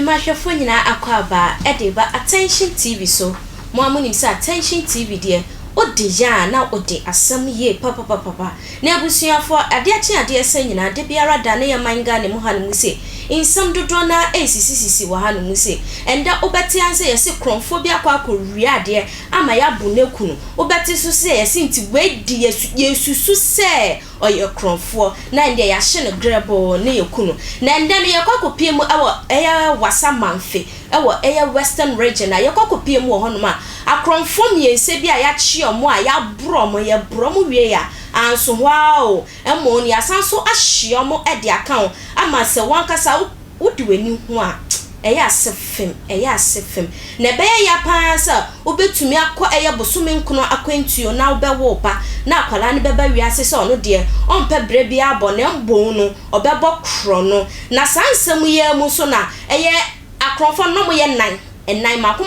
Me ma hwefo nyina akwaba edeba Attention TV so. Mo amunim sa Attention TV de Odeja na ode asem ye papa na abusuafo ade achi ade ese nyina de biara da na yamanga ne mo hanu se insam dodo na esisisi wa hanu mu se enda obeti anse yesi kronfo bi akwa akori ade ama ya bu nekunu obeti so se yesi nti wedi yesusu se oye kronfo na nde ya hye no grebo ne yekunu na nde ne yakokopie mu awo eya wasa manfe ewo eya western region na yakokopie mu wo honoma akronfo miense bi a ya chi omo a ya bro ye bro mu wie ya anso wow emo ni asanso ahye omo e de aka ama se wankasa wodi wani ho a eya asefem na be ya pansa obetumi akọ eya bosome nkono akwantuo na obewo pa na akwala ne beba wiase se ono de onpe bre bia abo ne mbon no obebo kro no na sansam ye mu so na eye akronfo no mo ye nan ennan mako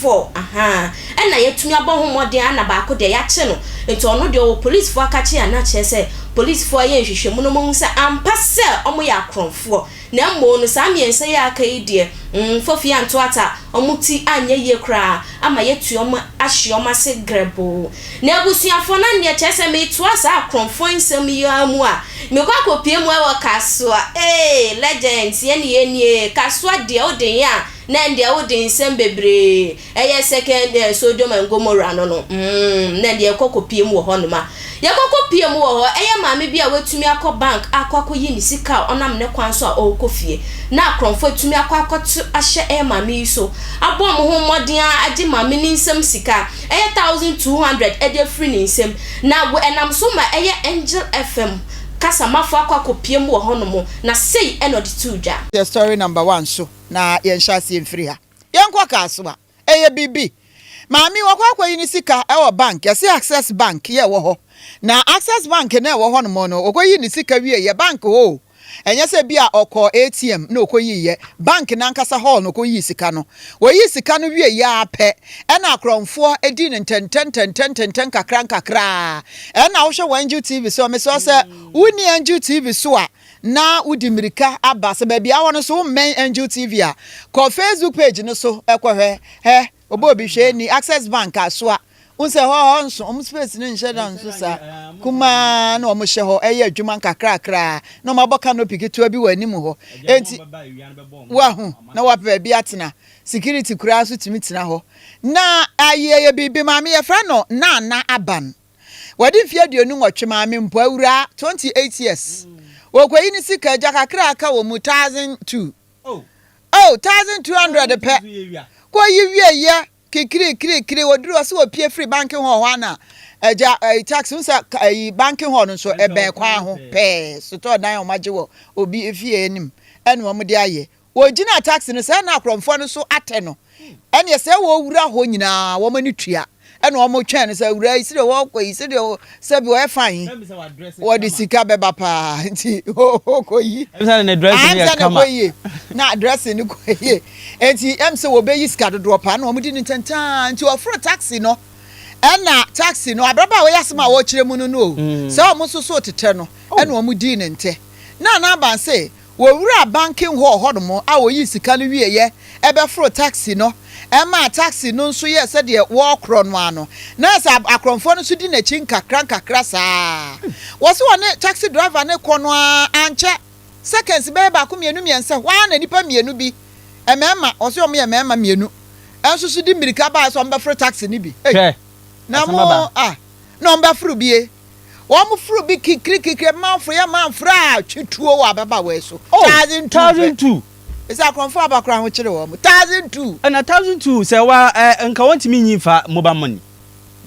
4 na yetumi abo homode ana ba ko de ya che no enti ono de o police fo akache ana che se police fo ye hwehwemu no mo se ampase omo ya akronfo na mmo no samiense ya aka ide fofi antoata omuti anye ye kra ama yetu omo ahye omo se grebo na abusuafo na ne che se me to asa akronfo nsem yo amu a me kwa kopie mu e wo Kasoa legends ye ne Kasoa de odin ya na nde odin nsem bebre eye second Sodom and Gomorrah no na nde kokopie mu wo honoma yakokopie mu wo ho eye maame bi a wetumi akọ bank akwakoyi ni sika onam ne kwanso a okofie na akronfo tumi akwakoto ahye eye maame iso abom ho modin age maame ni nsem sika eye 1200 ede free ni nsem na wo enam so ma eye Angel FM kasa mafo akwakopie mu wo honomo na sei eno de tuja the story number 1 so na yen shasi enfri ha yen kwa Kasoa eye bibi maame wakwakoyi ni sika ewo bank yesi Access Bank ye wo ho na Access Bank na wo ho no no okoyi ni sika wie ye bank ho enye se bia okọ ATM na okoyi ye bank na nkasa hall no okoyi sika no wo yi sika no wie ya apẹ na akronfo edi ne tenten kakra na wo hwe Wanju TV so me so se uni Wanju TV so a na udi mirika aba se ba bia wono so men Wanju TV a ko Facebook page no so ekohwe obo bi hwe ni Access Bank Kasoa unse ho nso space ne nhye dan so sa kuma na omo hye ho eye adwuma kakra na maboka no pikitu bi wanim ho enti wa hu na wa pe bi atena security kura so timi tena ho na ayeye bibi maame ye fra no na aban wadi mfie aduonu nwotwe maame mpo awura 28 years okwayi ni sika ja kakra aka wo mu 1002 1200 pe ko yiwie ye kikiri woduru so opie free banking ho hwana eja tax unsa banking ho no so ebe kwa ho pe so to dan o maje wo obi efie enim ene mo de aye wogina tax no se na akromfo no so ate no ene se wo wura ho nyina wo mani tua ene wo mo twen se wura isire wo koyi se de se bi wo fine wo de sika beba pa nti koyi emsa na address ni kama na address ni koyi enti emse wo be yiska do pa na wo mudi ni tantan nti wo fro taxi no ena taxi no abraba wo yasema wo kire mu no se wo so tete no ena wo mudi ni nte na ban se wo wura banking ho no a wo yisika no wie ye ebe fro taxi no ema taxi no nso ye se de wo kro no ano na sa akronfo no so di na chin kakra saa wo se wona taxi driver ne kono anche seconds be ba ko miensa wa na nipa mienu bi emema wo se o me emema mienu enso so di mirika ba so mbe fro taxi ni bi na mo no mbe fro bie wo mo fro bi kikri manfro ya manfra twituo wa baba we so 1002 Is a confirm about crown which 1002 and 1002 say wa nka want me nyifa mobile money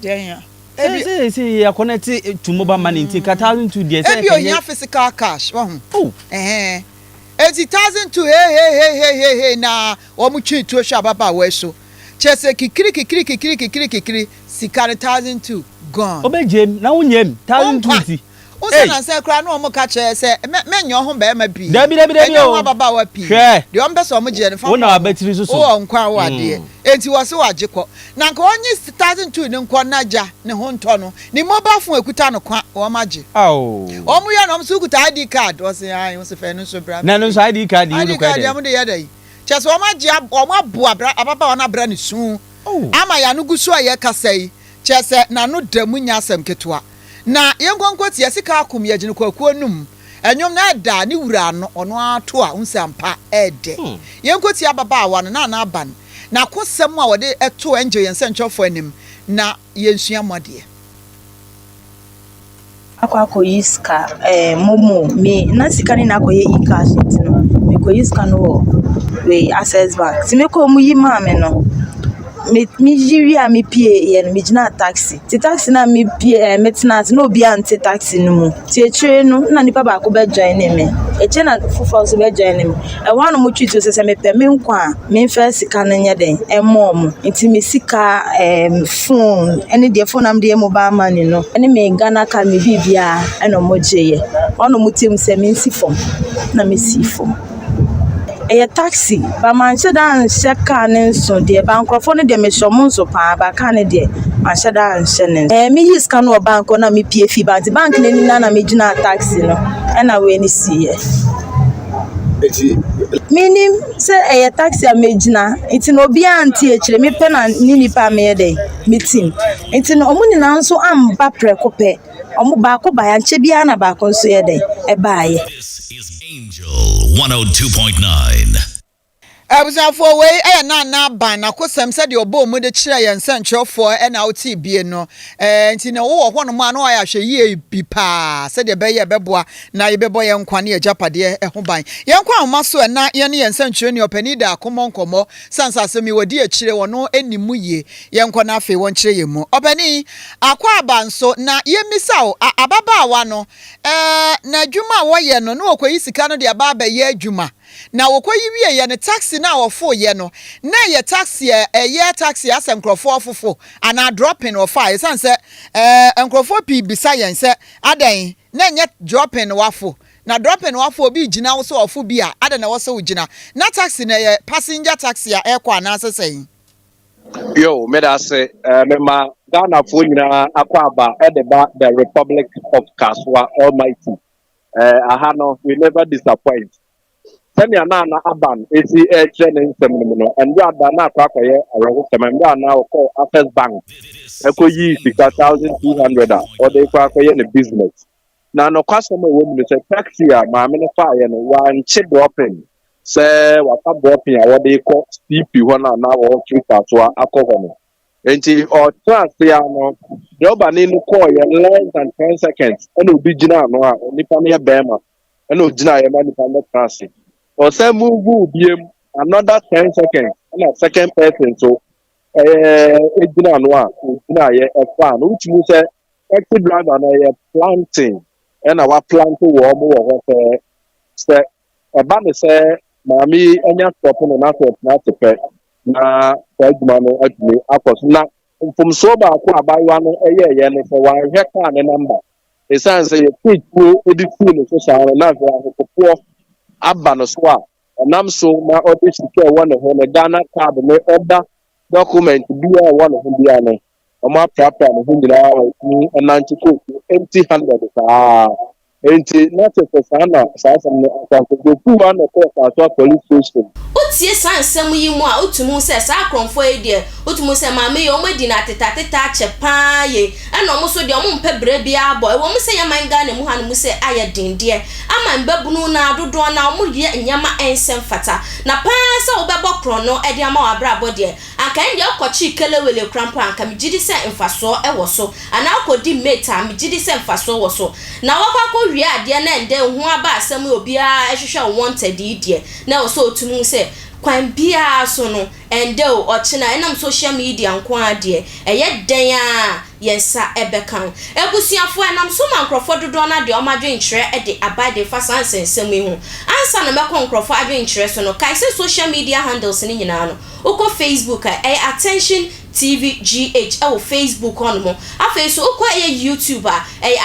yeah say ya connect to mobile money nti 1002 dey say you have physical cash eti 1002 hey na wo mu twitu hwa baba we so chese kikiri sika 1002 gone obejem na wonyem 1002 Unse na se kra no mo ka che se menyo ho ba ma bi dabi o baba wa pi de o mbe so mo je ne fa wona abatiri so o nkwa wa de enti wo se wa jekọ na nka onyi 1002 ne nkọ naja ne ho nto no ni mobile phone ekuta no kwa o maje o mu ya no mo su kuta ID card o se ai o se fe no so bra na no so ID card yi no kwa de am de ya dai Just oma bu ababa wana bra ni su. Ama ya no gusu aye kasai. Just na no damu nya asem ketwa. Na yenkonkwoti yesika akum ye gine kwakuo num. Enyom na da ni wura no ono ato a unsampa ede. Yenkwoti ababa wa no na aban. Na kosem a wode eto enje yensenchofo anim na yensua modie. Akwa yiska momo me na sika ni na akoye e-cash no me ko yiska no we Access Bank ti me ko mu yi ma me no me jiri a me pie ye no me gina taxi ti taxi na me pie metenant no obi ante taxi no mu ti etwe no na nipa ba ko be join me eche na fufo so be join me e wanu mu twi to se me pe me nkwa me fa sika na nye den mom nti me sika phone any the phone am the mobile money no any me Ghana ka me bibia e no moje ye wanu mu tim se me sifom na me sifom a taxi, but man said and second so dear bankrofone de me shomunso pa ba kan de man said and senen me use can no bank na me PF bank bank ni na me gina taxi no and na we ni see meaning say a taxi a me gina it no be anti e me pe na ni nipa me de meeting it no omu ni na nso amba prekope omu ba ko ba ya nche bia na ba ko nso ye de e ba ye. Angel 102.9. Abusafo we na ban na kosem se de obo mu de kire ye nsanchofo na oti bie no nti na wo ho no ma na ya hwe ye bi pa se de be ye beboa na ye bebo ye nkwane ye japade ho ban ye nkwa oma so na ye ne ye nsanchwe ni opani da komonkomo sansase mi wodi a kire wono enimu ye nkwa na afi won kire ye mu opani akwa abanso na ye misao ababa wa no na dwuma wo ye no na okoyi sika no de ababa ye adwuma na wokoyi wie ye ne taxi na wofo ye no na ye taxi ye taxi asem krofo ofofo ana dropping of fire sanse enkrofo pi bisa yen se adan na nye dropping wafo na dropping wafo bi gina wo so ofo bi a adan na wo so gina na taxi na ye passenger taxi a ekwa na asesen yo me da say me ma Ghana fo nyina akwa aba edeba the Republic of Kasoa Almighty ahano we never disappoint. Send your nana aban, AC training seminar, and you are done at Pacoye, a now call Access Bank. Echo ye 1,200 or they Pacoye in the business. Now, no customer woman say taxi, my fire and one chip dropping. Say what a dropping, what they call CP 1 now or 3,000 alcohol. And or Transiano, the Obanin call in less than 10 seconds, and will be Gina, no, Nipania Bama, and no Gina, a man from the transit. Or some move another 10 seconds and a second person so it's a fan which means active driver and a planting and our planting warm say a band say Mammy and your stopping and after not to pay na money at me na from sober by one a year and for 1 hectare number it sounds a quick edit social and poor Abba so nam so ma odi secure one of the Ghana card me order document be one of the ane o ma prapra no hundira ni ananti ko empty handed enti not for sana sasa me akwanko go one of the police station otie sansem yi mu a otumu se sa akronfo e de otumu se ma me yo madi na teta che pa ye ana omo so de omo mpe bra bia abo e wo mu se yaman Ghana mu hanu mu se aye dende ama mbabunu na dodo na omo ye nyama ensem fata na pa se obebo kro no e de ama wa bra abo de anka ndi okochi kelewele krampo anka mi gidi se mfaso e wo so ana akodi meta mi gidi se mfaso wo so na wakwa wie ade na ende hu aba asem obi a ehwehwe wanted de na wo so otumu se kwan bia so no ende o ochina enam social media nko ade eye den a yensa ebekan ebusuafo enam so mankrofo dodo na de o madwen kire e de abade fasan sensem hu ansa na mekọ nkrofo adwen kire so no kai se social media handles ni nyina no uko Facebook attention TVGH Facebook on mo afa so uko YouTube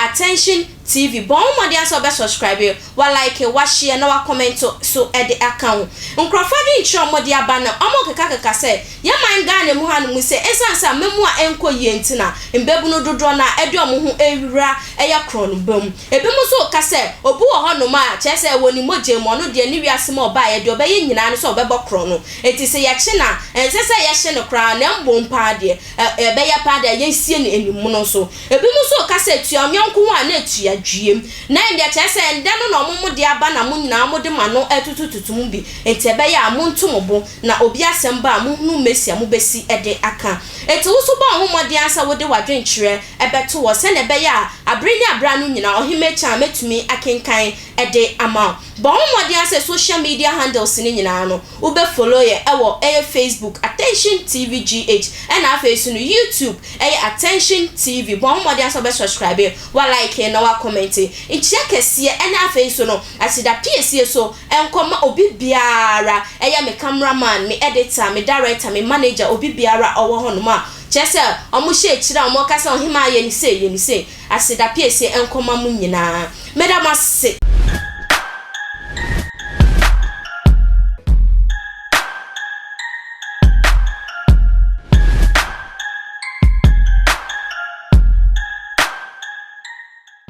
attention TV bon mo dia so be subscribe wa like wa share na wa comment so e de account nkrofo de nchiro mo dia ba na omo keka se ye man ga na mu ha no mu se esansa memu a enko ye ntina mbebu no dodo na e de omo ho ewura e ya kro no bam ebi mu so ka se obu wo ho no ma che se woni moje mo no de ni wiase ma oba ye de obaye nyina no so obebo kro no eti se ye che na ense se ye hye no kra na mbom pa de e be ya pa de ye sie ni enimu no so ebi mu so ka se tuamyonko ho a na etua dwiem na ndia che se nda no no mo de aba na mo nyina mo de ma no etutututum bi enti be ya mo ntomobo na obi asem ba mo hunu mesia mo besi ede aka eti wo so ba ho mode ansa wo de wadwen kire ebeto wo se na be ya abreni abra no nyina ohimecha metumi akenkan ede ama ba ho mode ansa social media handles ni nyina no wo be follow ye ewo Facebook Attention TVGH and afa no YouTube Attention TV ba ho mode ansa be subscribe wa like na wa comment ichia kese and afa no asida PSC so enkoma obi biara me cameraman me editor me director me manager obi biara owo ho no ma chese omo she kira omo kasa ohima ye ni se asida PSC enkoma mu nyina medamase